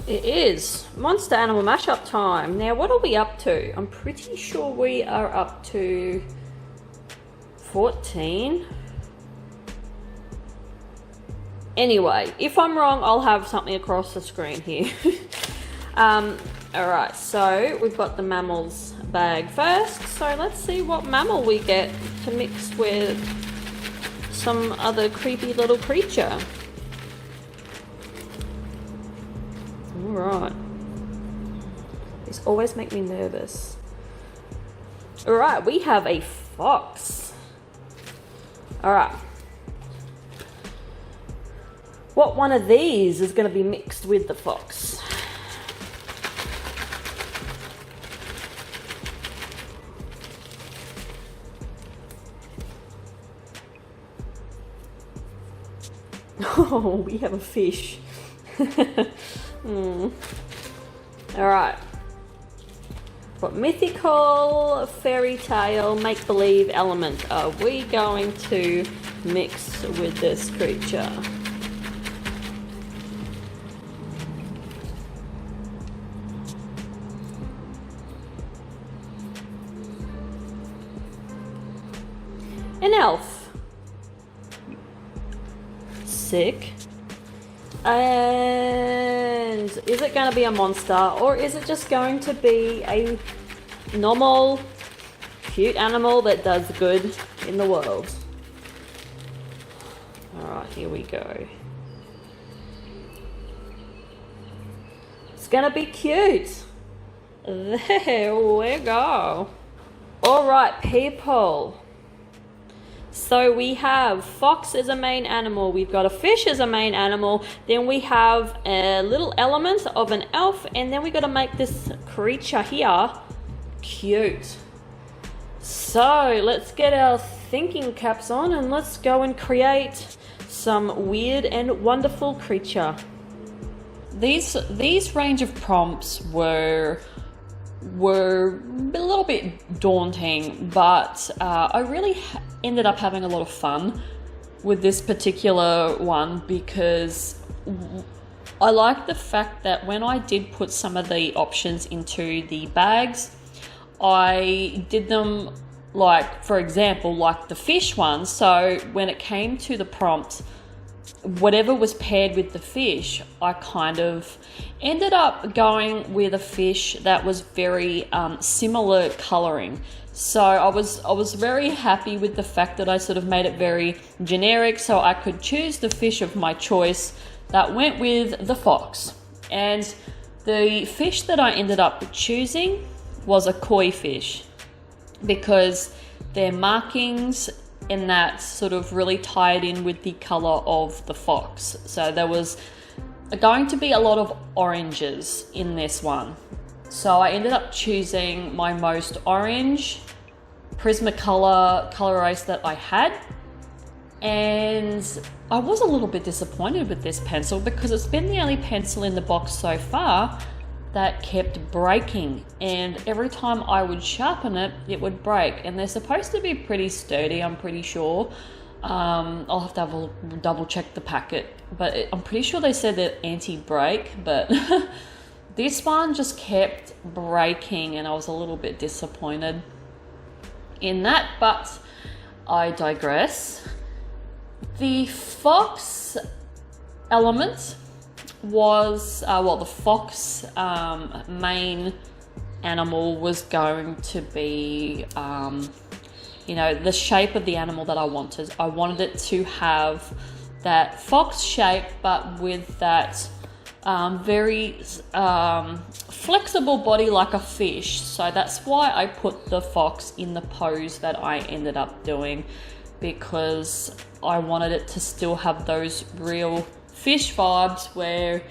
It is Monster Animal Mashup time. Now, what are we up to? I'm pretty sure we are up to 14. Anyway, if I'm wrong, I'll have something across the screen here. Alright, so we've got the mammals bag first. So let's see what mammal we get to mix with some other creepy little creature. Alright. These always make me nervous. Alright, we have a fox. Alright. What one of these is going to be mixed with the fox? Oh, we have a fish. Alright. What mythical, fairy tale, make-believe element are we going to mix with this creature? An elf. Sick. And is it going to be a monster, or is it just going to be a normal, cute animal that does good in the world? Alright, here we go. It's going to be cute. There we go. Alright, people. So we have fox as a main animal, we've got a fish as a main animal, then we have a little element of an elf, and then we got to make this creature here cute. So let's get our thinking caps on and let's go and create some weird and wonderful creature. These range of prompts were a little bit daunting, but I really ended up having a lot of fun with this particular one because I like the fact that when I did put some of the options into the bags, I did them like, for example, like the fish one. So when it came to the prompt, whatever was paired with the fish, I kind of ended up going with a fish that was very similar coloring. So I was very happy with the fact that I sort of made it very generic, so I could choose the fish of my choice that went with the fox. And the fish that I ended up choosing was a koi fish because their markings and that sort of really tied in with the color of the fox. So there was going to be a lot of oranges in this one. So I ended up choosing my most orange Prismacolor color erase that I had. And I was a little bit disappointed with this pencil because it's been the only pencil in the box so far that kept breaking, and every time I would sharpen it, it would break. And they're supposed to be pretty sturdy, I'm pretty sure. I'll have to double check the packet, but I'm pretty sure they said they're anti-break, but this one just kept breaking and I was a little bit disappointed in that, but I digress. The fox element was, the fox main animal was going to be, the shape of the animal that I wanted. I wanted it to have that fox shape, but with that very flexible body like a fish. So that's why I put the fox in the pose that I ended up doing, because I wanted it to still have those real fish vibes where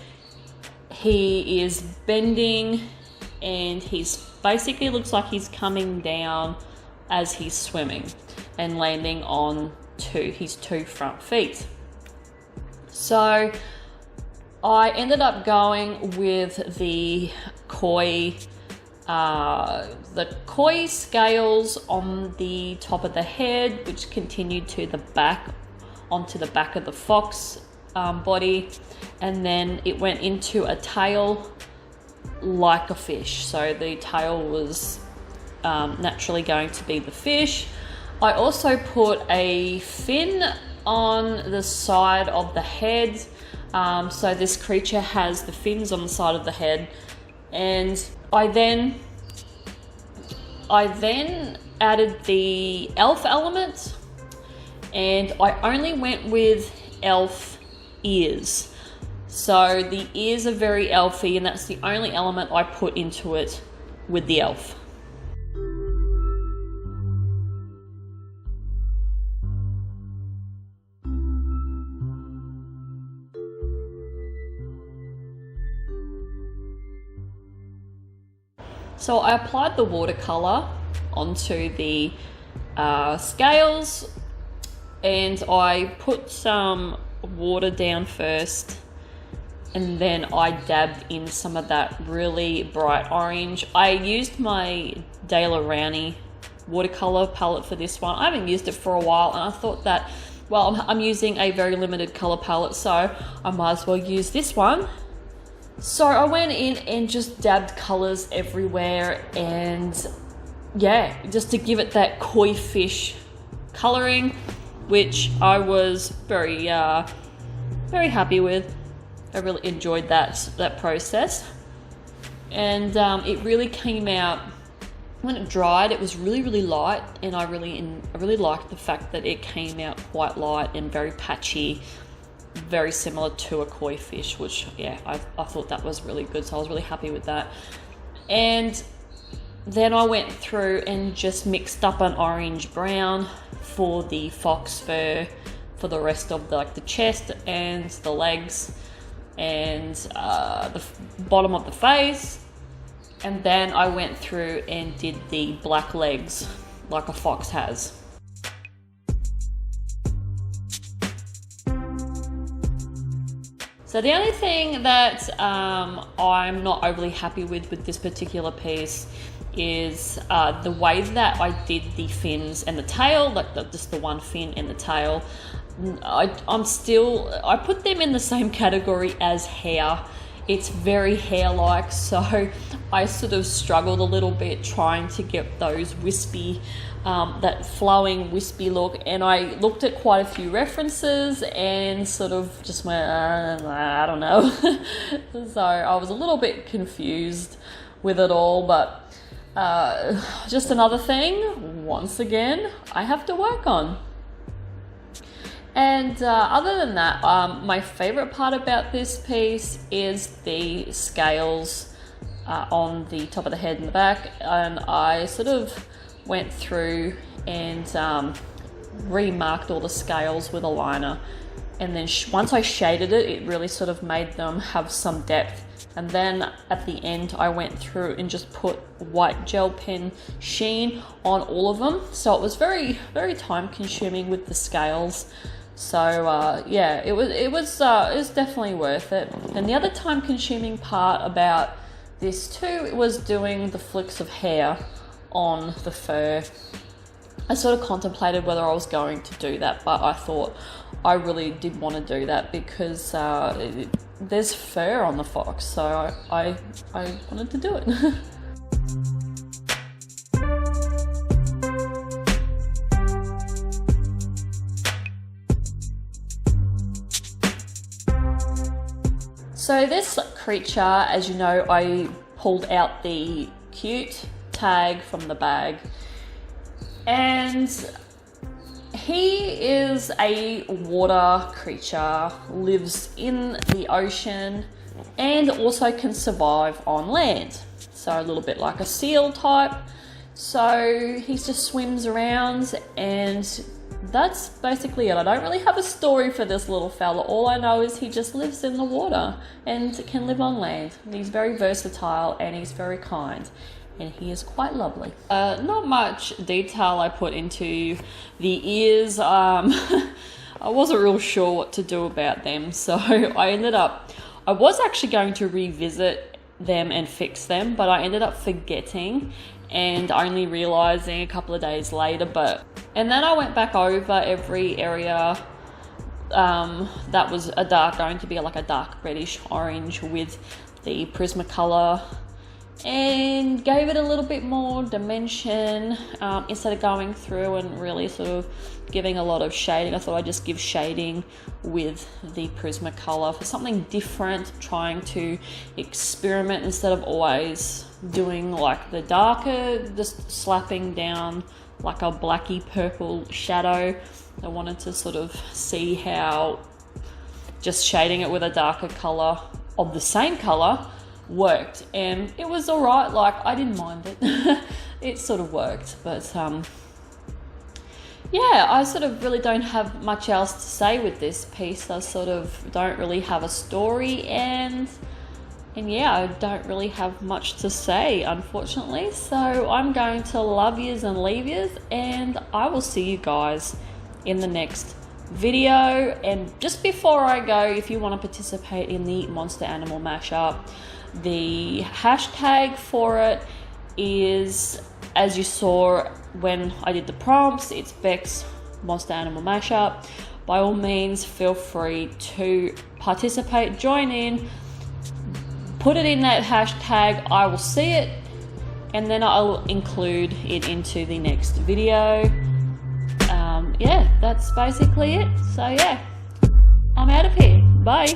he is bending and he's basically looks like he's coming down as he's swimming and landing on his two front feet. So I ended up going with the koi scales on the top of the head, which continued to the back onto the back of the fox body, and then it went into a tail like a fish. So the tail was naturally going to be the fish. I also put a fin on the side of the head. So this creature has the fins on the side of the head, and I then added the elf element, and I only went with elf ears. So the ears are very elfy, and that's the only element I put into it with the elf. So I applied the watercolour onto the scales, and I put some water down first, and then I dabbed in some of that really bright orange. I used my Rowney watercolour palette for this one. I haven't used it for a while, and I thought that, well, I'm using a very limited colour palette, so I might as well use this one. So I went in and just dabbed colours everywhere, and yeah, just to give it that koi fish colouring, which I was very happy with. I really enjoyed that process, and it really came out. When it dried, it was really light, and I really liked the fact that it came out quite light and very patchy, very similar to a koi fish, which yeah, I thought that was really good, so I was really happy with that. And then I went through and just mixed up an orange brown for the fox fur, for the rest of the chest and the legs and the bottom of the face. And then I went through and did the black legs like a fox has. So the only thing that I'm not overly happy with this particular piece is the way that I did the fins and the tail, just the one fin and the tail. I put them in the same category as hair. It's very hair-like, so I sort of struggled a little bit trying to get those wispy, that flowing wispy look, and I looked at quite a few references and sort of just went, I don't know. So I was a little bit confused with it all, but just another thing, once again, I have to work on. And other than that, my favorite part about this piece is the scales on the top of the head and the back. And I sort of went through and remarked all the scales with a liner. And then once I shaded it, it really sort of made them have some depth. And then at the end, I went through and just put white gel pen sheen on all of them. So it was very, very time consuming with the scales. So yeah, it was definitely worth it. And the other time-consuming part about this too was doing the flicks of hair on the fur. I sort of contemplated whether I was going to do that, but I thought I really did want to do that because there's fur on the fox, so I wanted to do it. So this creature, as you know, I pulled out the cute tag from the bag, and he is a water creature, lives in the ocean, and also can survive on land. So a little bit like a seal type. So he just swims around, and that's basically it. I don't really have a story for this little fella. All I know is he just lives in the water and can live on land. He's very versatile and he's very kind, and he is quite lovely. Not much detail I put into the ears. I wasn't real sure what to do about them, so I was actually going to revisit them and fix them, but I ended up forgetting and only realizing a couple of days later. And then I went back over every area that was going to be like a dark reddish orange with the Prismacolor, and gave it a little bit more dimension instead of going through and really sort of giving a lot of shading. I thought I'd just give shading with the Prismacolor for something different, trying to experiment instead of always doing like the darker, just slapping down like a blacky purple shadow. I wanted to sort of see how just shading it with a darker color of the same color worked, and it was all right. Like, I didn't mind it. It sort of worked, but yeah, I sort of really don't have much else to say with this piece. I sort of don't really have a story, and yeah, I don't really have much to say, unfortunately. So I'm going to love yous and leave yous, and I will see you guys in the next video. And just before I go, if you want to participate in the Monster Animal Mashup, the hashtag for it is, as you saw when I did the prompts, it's Bex Monster Animal Mashup. By all means, feel free to participate, join in, put it in that hashtag. I will see it, and then I'll include it into the next video. Yeah, that's basically it. So yeah, I'm out of here. Bye.